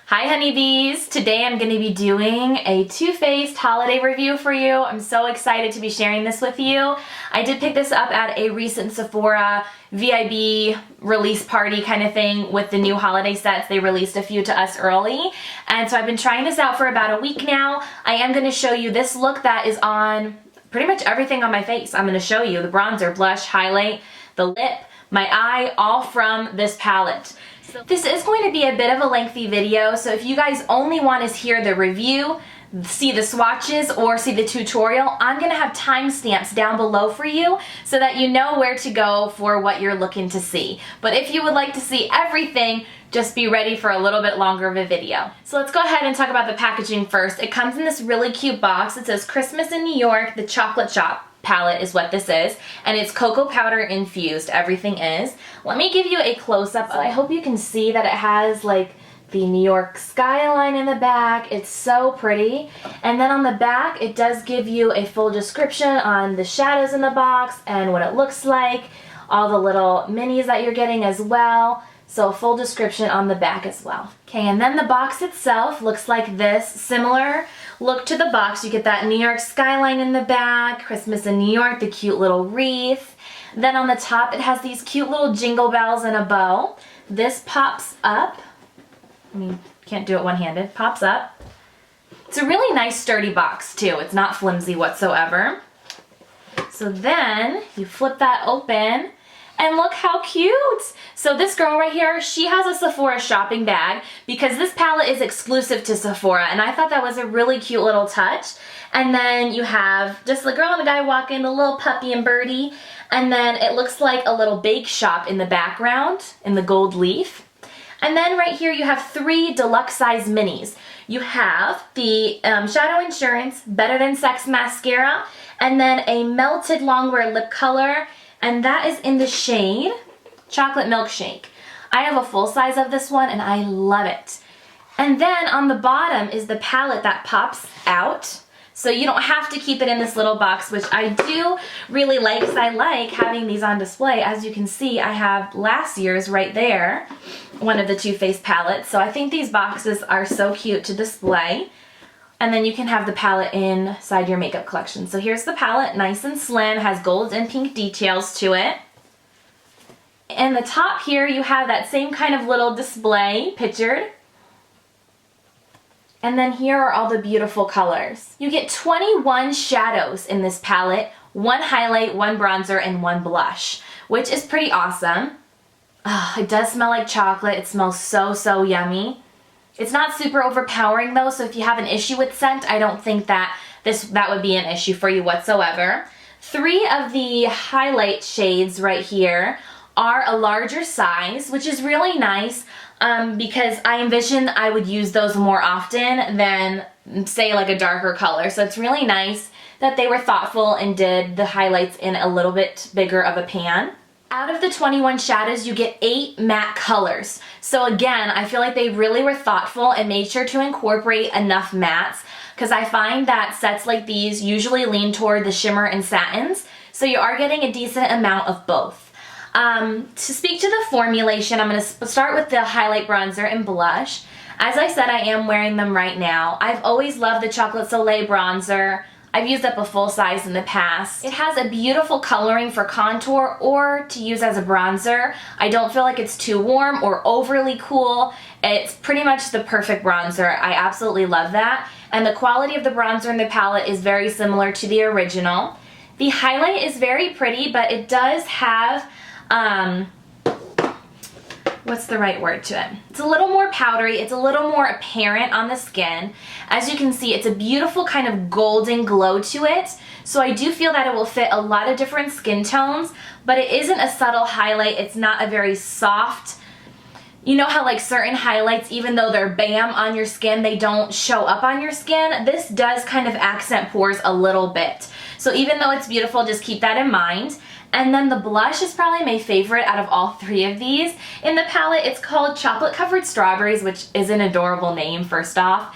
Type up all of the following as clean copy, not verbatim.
Hi Honeybees! Today I'm going to be doing a Too Faced holiday review for you. I'm so excited to be sharing this with you. I did pick this up at a recent Sephora VIB release party kind of thing with the new holiday sets. They released a few to us early, and so I've been trying this out for about a week now. I am going to show you this look that is on pretty much everything on my face. I'm going to show you the bronzer, blush, highlight, the lip, my eye, all from this palette. This is going to be a bit of a lengthy video, so if you guys only want to hear the review, see the swatches, or see the tutorial, I'm going to have timestamps down below for you so that you know where to go for what you're looking to see. But if you would like to see everything, just be ready for a little bit longer of a video. So let's go ahead and talk about the packaging first. It comes in this really cute box. It says Christmas in New York, the chocolate shop palette is what this is, and it's cocoa powder infused. Everything is. Let me give you a close-up. So I hope you can see that it has like the New York skyline in the back. It's so pretty. And then on the back it does give you a full description on the shadows in the box and what it looks like, all the little minis that you're getting as well. So a full description on the back as well. Okay, and then the box itself looks like this. Similar look to the box. You get that New York skyline in the back, Christmas in New York, the cute little wreath. Then on the top it has these cute little jingle bells and a bow. This pops up. I mean, can't do it one-handed. Pops up. It's a really nice sturdy box too. It's not flimsy whatsoever. So then you flip that open. And look how cute! So this girl right here, she has a Sephora shopping bag because this palette is exclusive to Sephora, and I thought that was a really cute little touch. And then you have just the girl and the guy walking, the little puppy and birdie, and then it looks like a little bake shop in the background in the gold leaf. And then right here you have 3 deluxe size minis. You have the Shadow Insurance Better Than Sex mascara, and then a melted longwear lip color, and that is in the shade Chocolate Milkshake. I have a full size of this one and I love it. And then on the bottom is the palette that pops out, so you don't have to keep it in this little box, which I do really like because I like having these on display. As you can see, I have last year's right there, one of the Too Faced palettes, so I think these boxes are so cute to display. And then you can have the palette inside your makeup collection. So here's the palette, nice and slim, has gold and pink details to it. In the top here you have that same kind of little display pictured. And then here are all the beautiful colors. You get 21 shadows in this palette, 1 highlight, 1 bronzer, and 1 blush, which is pretty awesome. Oh, it does smell like chocolate. It smells so, so yummy. It's not super overpowering though, so if you have an issue with scent, I don't think that that would be an issue for you whatsoever. 3 of the highlight shades right here are a larger size, which is really nice because I envision I would use those more often than, say, like a darker color. So it's really nice that they were thoughtful and did the highlights in a little bit bigger of a pan. Out of the 21 shadows, you get 8 matte colors. So again, I feel like they really were thoughtful and made sure to incorporate enough mattes, because I find that sets like these usually lean toward the shimmer and satins, so you are getting a decent amount of both. To speak to the formulation, I'm going to start with the highlight, bronzer, and blush. As I said, I am wearing them right now. I've always loved the Chocolate Soleil bronzer. I've used up a full size in the past. It has a beautiful coloring for contour or to use as a bronzer. I don't feel like it's too warm or overly cool. It's pretty much the perfect bronzer. I absolutely love that. And the quality of the bronzer in the palette is very similar to the original. The highlight is very pretty, but it does have, what's the right word to it? It's a little more powdery, it's a little more apparent on the skin. As you can see, it's a beautiful kind of golden glow to it. So I do feel that it will fit a lot of different skin tones, but it isn't a subtle highlight. It's not a very soft, you know how like certain highlights, even though they're bam on your skin, they don't show up on your skin. This does kind of accent pores a little bit. So even though it's beautiful, just keep that in mind. And then the blush is probably my favorite out of all 3 of these. In the palette, it's called Chocolate Covered Strawberries, which is an adorable name, first off.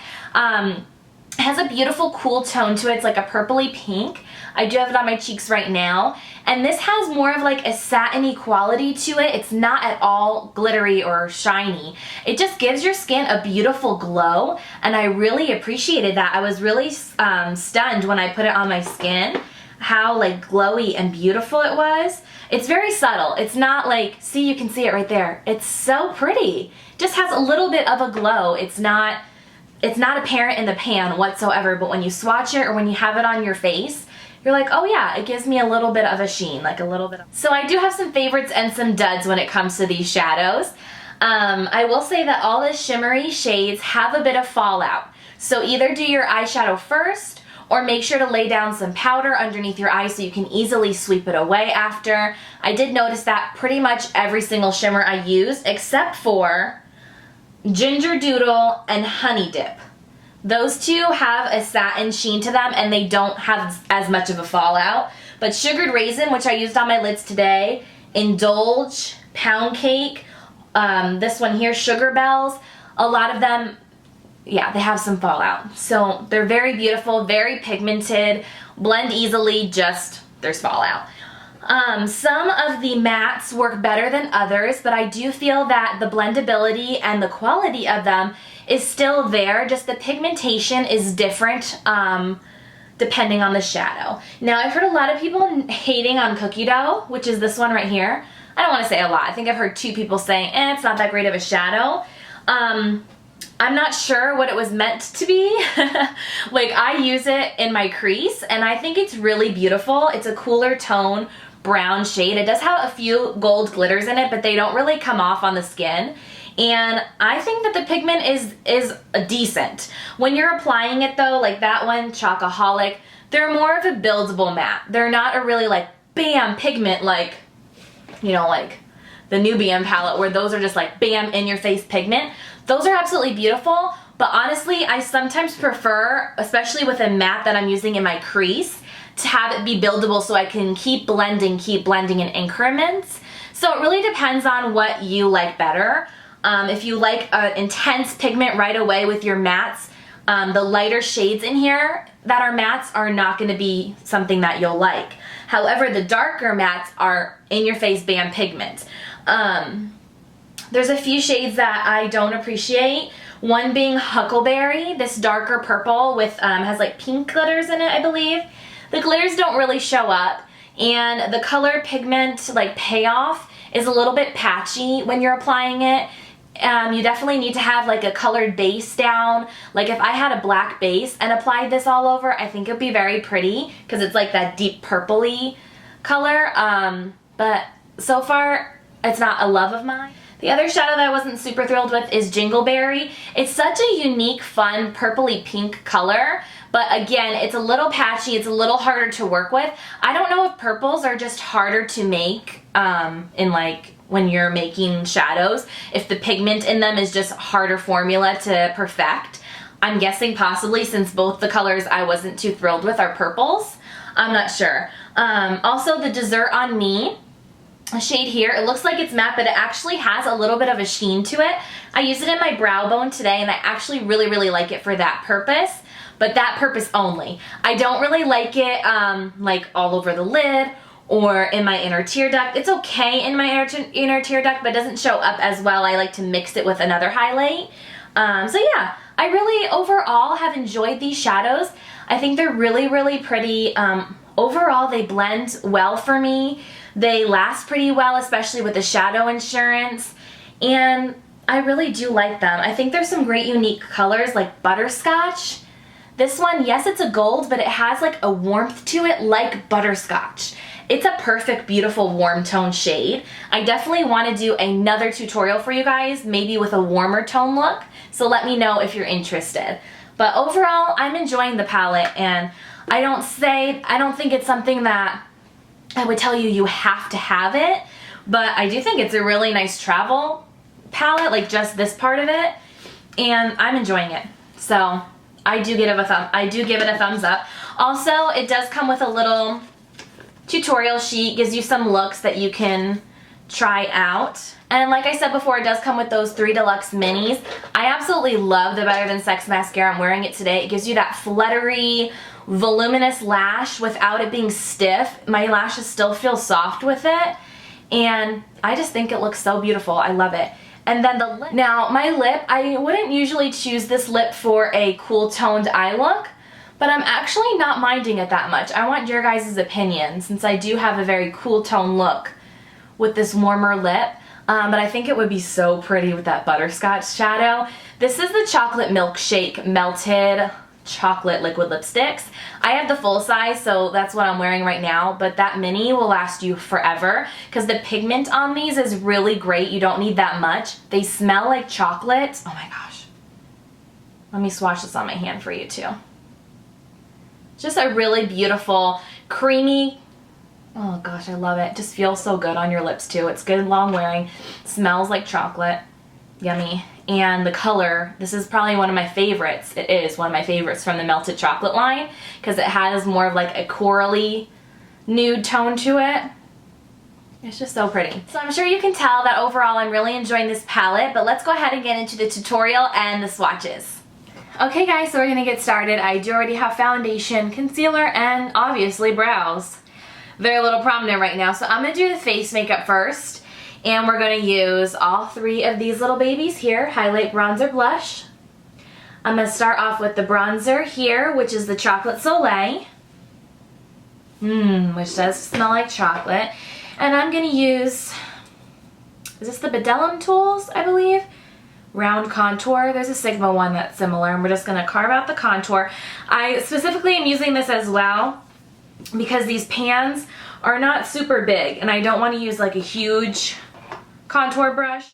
It has a beautiful cool tone to it. It's like a purpley pink. I do have it on my cheeks right now. And this has more of like a satiny quality to it. It's not at all glittery or shiny. It just gives your skin a beautiful glow, and I really appreciated that. I was really stunned when I put it on my skin, how like glowy and beautiful it was. It's very subtle. It's not like, see, you can see it right there. It's so pretty. It just has a little bit of a glow. It's not apparent in the pan whatsoever, but when you swatch it or when you have it on your face, you're like, oh yeah, it gives me a little bit of a sheen, like a little bit of... So I do have some favorites and some duds when it comes to these shadows. I will say that all the shimmery shades have a bit of fallout. So either do your eyeshadow first, or make sure to lay down some powder underneath your eye so you can easily sweep it away after. I did notice that pretty much every single shimmer I used, except for Ginger Doodle and Honey Dip. Those two have a satin sheen to them and they don't have as much of a fallout. But Sugared Raisin, which I used on my lids today, Indulge, Pound Cake, this one here, Sugar Bells, a lot of them, yeah, they have some fallout. So they're very beautiful, very pigmented, blend easily, just there's fallout. Some of the mattes work better than others, but I do feel that the blendability and the quality of them is still there, just the pigmentation is different depending on the shadow. Now, I've heard a lot of people hating on Cookie Dough, which is this one right here. I don't want to say a lot. I think I've heard 2 people saying, it's not that great of a shadow. I'm not sure what it was meant to be. Like, I use it in my crease, and I think it's really beautiful. It's a cooler tone brown shade. It does have a few gold glitters in it, but they don't really come off on the skin. And I think that the pigment is decent. When you're applying it though, like that one, Chocoholic, they're more of a buildable matte. They're not a really like, bam, pigment like, you know, like the Nubian palette where those are just like, bam, in your face pigment. Those are absolutely beautiful, but honestly, I sometimes prefer, especially with a matte that I'm using in my crease, to have it be buildable so I can keep blending in increments. So it really depends on what you like better. If you like an intense pigment right away with your mattes, the lighter shades in here that are mattes are not going to be something that you'll like. However, the darker mattes are in your face bam pigment. There's a few shades that I don't appreciate. One being Huckleberry, this darker purple with has like pink glitters in it, I believe. The glitters don't really show up, and the color pigment like payoff is a little bit patchy when you're applying it. You definitely need to have like a colored base down. Like if I had a black base and applied this all over, I think it would be very pretty because it's like that deep purpley color. But so far, it's not a love of mine. The other shadow that I wasn't super thrilled with is Jingleberry. It's such a unique, fun, purpley pink color, but again, it's a little patchy, it's a little harder to work with. I don't know if purples are just harder to make in like when you're making shadows, if the pigment in them is just harder formula to perfect. I'm guessing possibly, since both the colors I wasn't too thrilled with are purples. I'm not sure. Also, the Dessert on Me shade here, it looks like it's matte, but it actually has a little bit of a sheen to it. I used it in my brow bone today, and I actually really like it for that purpose, but that purpose only. I don't really like it like all over the lid or in my inner tear duct. It's okay in my inner tear duct, but it doesn't show up as well. I like to mix it with another highlight. So yeah, I really overall have enjoyed these shadows. I think they're really pretty. Overall, they blend well for me. They last pretty well, especially with the shadow insurance, and I really do like them. I think there's some great unique colors like Butterscotch. This one, yes, it's a gold, but it has like a warmth to it like Butterscotch. It's a perfect, beautiful, warm tone shade. I definitely want to do another tutorial for you guys, maybe with a warmer tone look, so let me know if you're interested. But overall, I'm enjoying the palette, and I don't think it's something that I would tell you you have to have it, but I do think it's a really nice travel palette, like just this part of it, and I'm enjoying it. So I do give it a thumbs up. Also, it does come with a little tutorial sheet, gives you some looks that you can try out. And like I said before, it does come with those 3 deluxe minis. I absolutely love the Better Than Sex mascara. I'm wearing it today. It gives you that fluttery, voluminous lash without it being stiff. My lashes still feel soft with it, and I just think it looks so beautiful. I love it. And then the lip. Now, my lip, I wouldn't usually choose this lip for a cool toned eye look, but I'm actually not minding it that much. I want your guys' opinion, since I do have a very cool tone look with this warmer lip. But I think it would be so pretty with that butterscotch shadow. This is the Chocolate Milkshake Melted Chocolate Liquid Lipsticks. I have the full size, so that's what I'm wearing right now, but that mini will last you forever because the pigment on these is really great. You don't need that much. They smell like chocolate. Oh my gosh. Let me swatch this on my hand for you too. Just a really beautiful, creamy, oh gosh, I love it. Just feels so good on your lips too. It's good and long wearing. Smells like chocolate. Yummy. And the color, this is probably one of my favorites. It is one of my favorites from the Melted Chocolate line because it has more of like a corally nude tone to it. It's just so pretty. So I'm sure you can tell that overall I'm really enjoying this palette, but let's go ahead and get into the tutorial and the swatches. Okay guys, so we're gonna get started. I do already have foundation, concealer, and obviously brows. Very little prominent right now, so I'm gonna do the face makeup first. And we're going to use all 3 of these little babies here, highlight, bronzer, blush. I'm going to start off with the bronzer here, which is the Chocolate Soleil. Which does smell like chocolate. And I'm going to use, is this the Bedellum Tools, I believe? Round contour. There's a Sigma one that's similar, and we're just going to carve out the contour. I specifically am using this as well because these pans are not super big, and I don't want to use like a huge contour brush.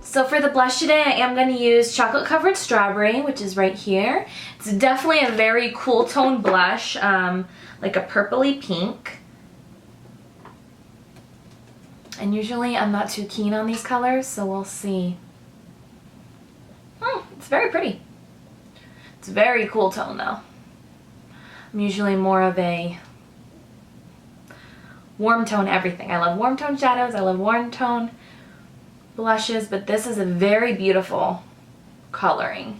So for the blush today, I am going to use Chocolate Covered Strawberry, which is right here. It's definitely a very cool tone blush, like a purpley pink. And usually I'm not too keen on these colors, so we'll see. It's very pretty. It's a very cool tone though. I'm usually more of a warm tone everything. I love warm tone shadows, I love warm tone blushes, but this is a very beautiful coloring.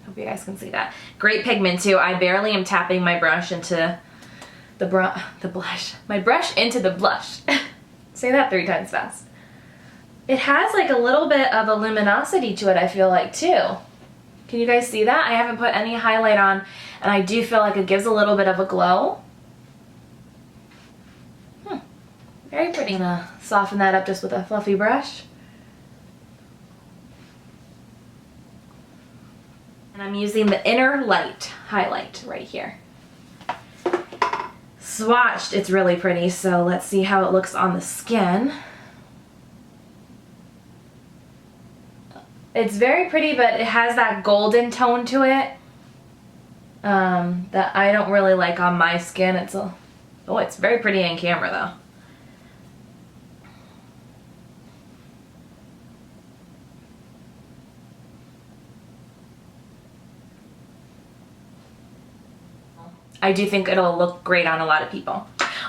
Hope you guys can see that. Great pigment too. I barely am tapping my brush into the blush. My brush into the blush. Say that 3 times fast. It has like a little bit of a luminosity to it, I feel like too. Can you guys see that? I haven't put any highlight on, and I do feel like it gives a little bit of a glow. Very pretty. I'm gonna soften that up just with a fluffy brush. And I'm using the Inner Light highlight right here. Swatched, it's really pretty, so let's see how it looks on the skin. It's very pretty, but it has that golden tone to it that I don't really like on my skin. It's very pretty in camera though. I do think it'll look great on a lot of people.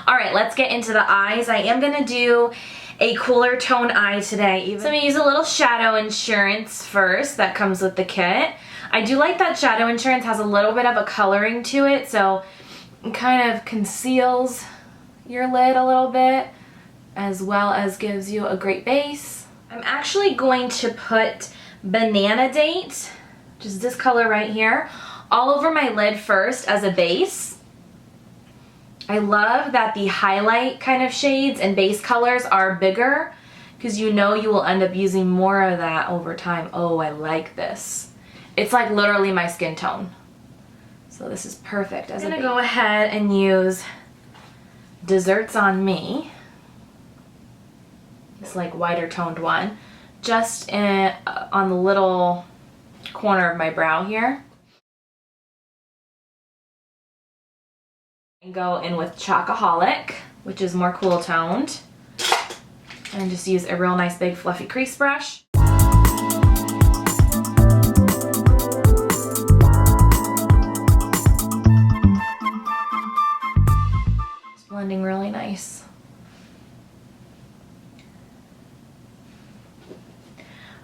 Alright, let's get into the eyes. I am going to do a cooler tone eye today. So I'm going to use a little Shadow Insurance first that comes with the kit. I do like that Shadow Insurance has a little bit of a coloring to it, so it kind of conceals your lid a little bit as well as gives you a great base. I'm actually going to put Banana Date, which is this color right here, all over my lid first as a base. I love that the highlight kind of shades and base colors are bigger because you know you will end up using more of that over time. Oh, I like this. It's like literally my skin tone. So this is perfect as a base. I'm gonna go ahead and use Desserts on Me. It's like whiter toned one. Just on the little corner of my brow here. And go in with Chocoholic, which is more cool toned. And just use a real nice big fluffy crease brush. It's blending really nice.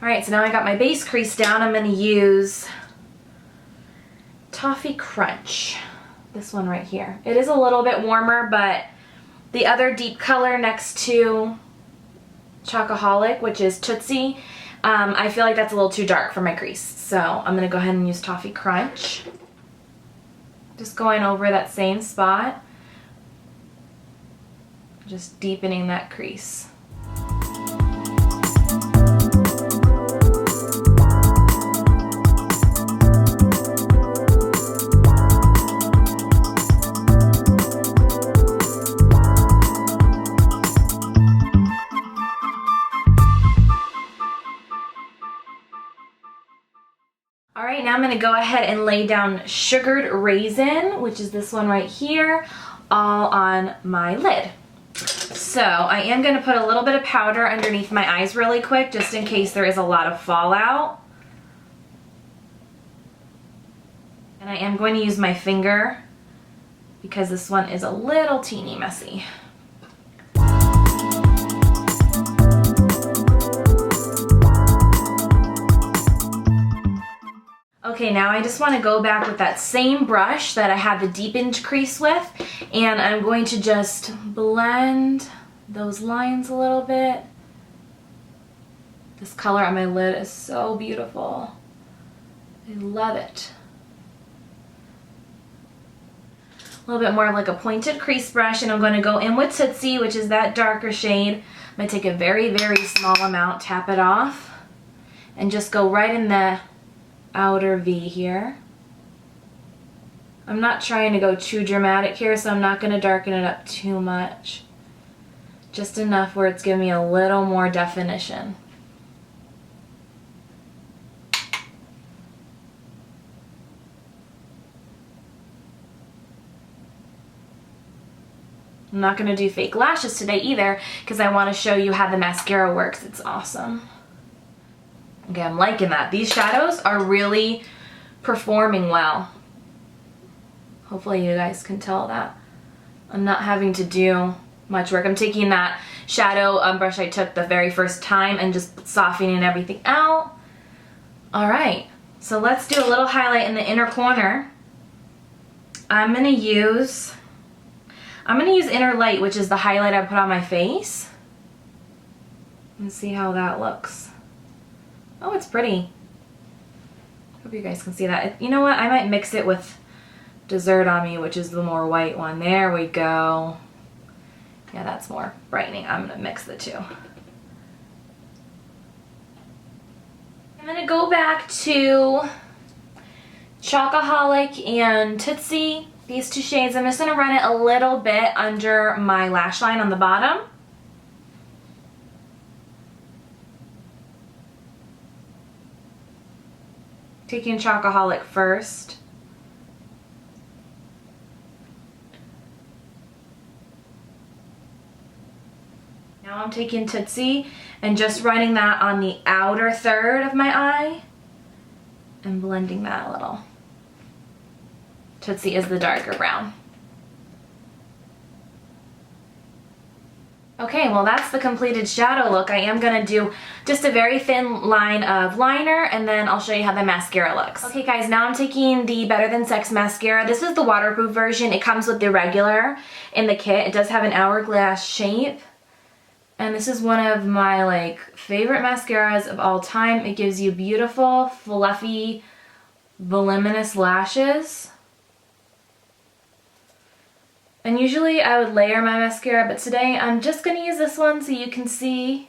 Alright, so now I got my base crease down. I'm going to use Toffee Crunch. This one right here. It is a little bit warmer, but the other deep color next to Chocoholic, which is Tootsie, I feel like that's a little too dark for my crease. So I'm going to go ahead and use Toffee Crunch. Just going over that same spot. Just deepening that crease. Alright, now I'm going to go ahead and lay down Sugared Raisin, which is this one right here, all on my lid. So I am going to put a little bit of powder underneath my eyes really quick, just in case there is a lot of fallout. And I am going to use my finger because this one is a little teeny messy. Okay, now I just want to go back with that same brush that I had the deepened crease with, and I'm going to just blend those lines a little bit. This color on my lid is so beautiful. I love it. A little bit more of like a pointed crease brush, and I'm going to go in with Tootsie, which is that darker shade. I'm going to take a very, very small amount, tap it off, and just go right in the outer V here. I'm not trying to go too dramatic here, so I'm not going to darken it up too much. Just enough where it's giving me a little more definition. I'm not going to do fake lashes today either because I want to show you how the mascara works. It's awesome. Okay, I'm liking that. These shadows are really performing well. Hopefully you guys can tell that. I'm not having to do much work. I'm taking that shadow brush I took the very first time and just softening everything out. Alright, so let's do a little highlight in the inner corner. I'm going to use Inner Light, which is the highlight I put on my face. Let's see how that looks. Oh, it's pretty. Hope you guys can see that. You know what? I might mix it with Dessert on Me, which is the more white one. There we go. Yeah, that's more brightening. I'm going to mix the two. I'm going to go back to Chocoholic and Tootsie. These two shades. I'm just going to run it a little bit under my lash line on the bottom. Taking Chocoholic first. Now I'm taking Tootsie and just running that on the outer third of my eye and blending that a little. Tootsie is the darker brown. Okay, well that's the completed shadow look. I am going to do just a very thin line of liner, and then I'll show you how the mascara looks. Okay guys, now I'm taking the Better Than Sex mascara. This is the waterproof version. It comes with the regular in the kit. It does have an hourglass shape. And this is one of my favorite mascaras of all time. It gives you beautiful, fluffy, voluminous lashes. And usually I would layer my mascara, but today I'm just going to use this one so you can see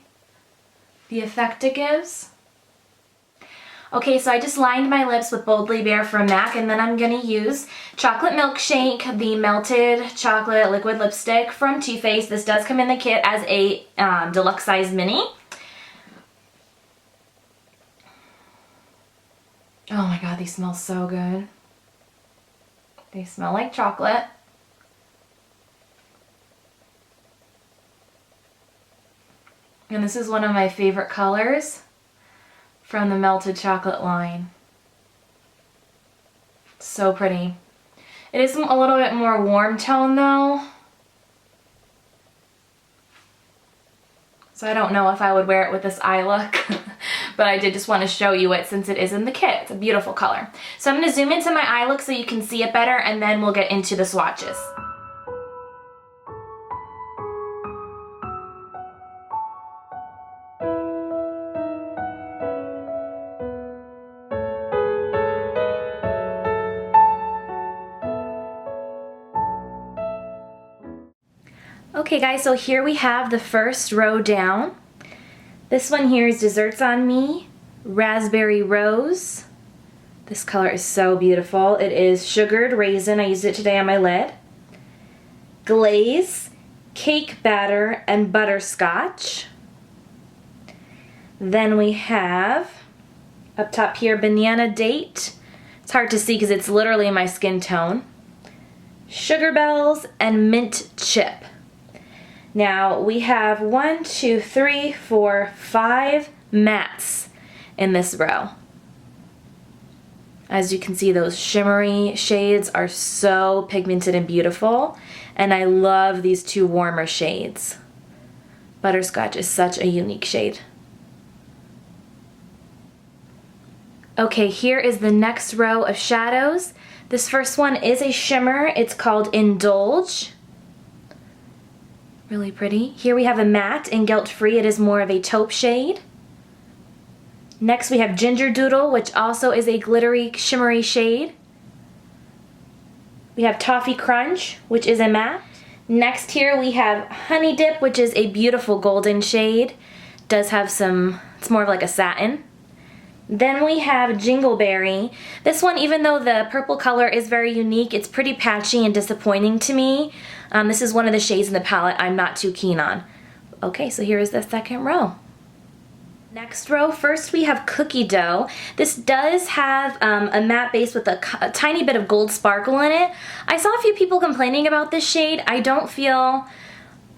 the effect it gives. Okay, so I just lined my lips with Boldly Bare from MAC, and then I'm going to use Chocolate Milkshake, the melted chocolate liquid lipstick from Too Faced. This does come in the kit as a deluxe size mini. Oh my god, these smell so good. They smell like chocolate. And this is one of my favorite colors from the melted chocolate line. So pretty. It is a little bit more warm tone though. So I don't know if I would wear it with this eye look, but I did just want to show you it since it is in the kit. It's a beautiful color. So I'm going to zoom into my eye look so you can see it better, and then we'll get into the swatches. Okay guys, so here we have the first row down. This one here is Desserts on Me, Raspberry Rose. This color is so beautiful. It is Sugared Raisin. I used it today on my lid. Glaze, Cake Batter, and Butterscotch. Then we have, up top here, Banana Date. It's hard to see because it's literally my skin tone. Sugar Bells, and Mint Chip. Now we have 1, 2, 3, 4, 5 mattes in this row. As you can see, those shimmery shades are so pigmented and beautiful, and I love these two warmer shades. Butterscotch is such a unique shade. Okay, here is the next row of shadows. This first one is a shimmer. It's called Indulge. Really pretty. Here we have a matte in Guilt Free. It is more of a taupe shade. Next we have Ginger Doodle, which also is a glittery, shimmery shade. We have Toffee Crunch, which is a matte. Next here we have Honey Dip, which is a beautiful golden shade. Does have some, it's more of like a satin. Then we have Jingleberry. This one, even though the purple color is very unique, it's pretty patchy and disappointing to me. This is one of the shades in the palette I'm not too keen on. Okay, so here is the second row. Next row, first we have Cookie Dough. This does have a matte base with a tiny bit of gold sparkle in it. I saw a few people complaining about this shade. I don't feel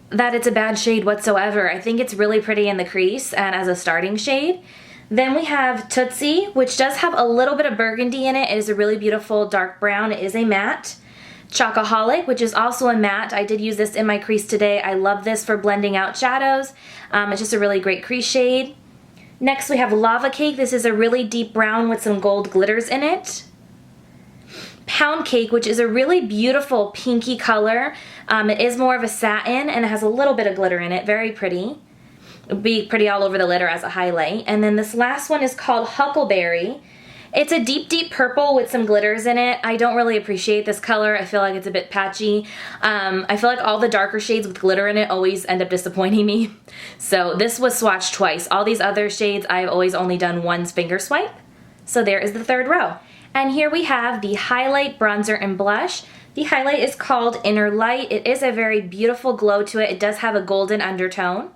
that it's a bad shade whatsoever. I think it's really pretty in the crease and as a starting shade. Then we have Tootsie, which does have a little bit of burgundy in it. It is a really beautiful dark brown. It is a matte. Chocoholic, which is also a matte. I did use this in my crease today. I love this for blending out shadows. It's just a really great crease shade. Next we have Lava Cake. This is a really deep brown with some gold glitters in it. Pound Cake, which is a really beautiful pinky color. It is more of a satin and it has a little bit of glitter in it. Very pretty. It'd be pretty all over the lid or as a highlight. And then this last one is called Huckleberry. It's a deep, deep purple with some glitters in it. I don't really appreciate this color. I feel like it's a bit patchy. I feel like all the darker shades with glitter in it always end up disappointing me. So this was swatched twice. All these other shades, I've always only done one finger swipe. So there is the third row. And here we have the highlight, bronzer, and blush. The highlight is called Inner Light. It is a very beautiful glow to it. It does have a golden undertone.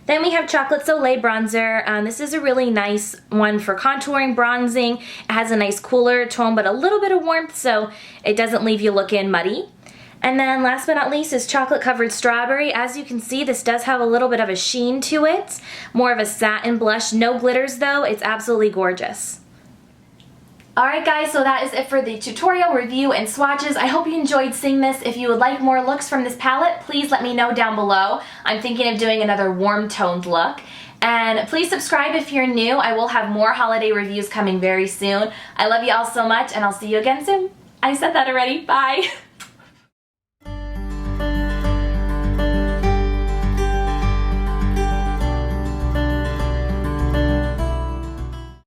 Then we have Chocolate Soleil bronzer. This is a really nice one for contouring, bronzing. It has a nice cooler tone, but a little bit of warmth, so it doesn't leave you looking muddy. And then last but not least is Chocolate Covered Strawberry. As you can see, this does have a little bit of a sheen to it. More of a satin blush. No glitters though. It's absolutely gorgeous. Alright guys, so that is it for the tutorial, review, and swatches. I hope you enjoyed seeing this. If you would like more looks from this palette, please let me know down below. I'm thinking of doing another warm toned look. And please subscribe if you're new. I will have more holiday reviews coming very soon. I love you all so much and I'll see you again soon. I said that already. Bye!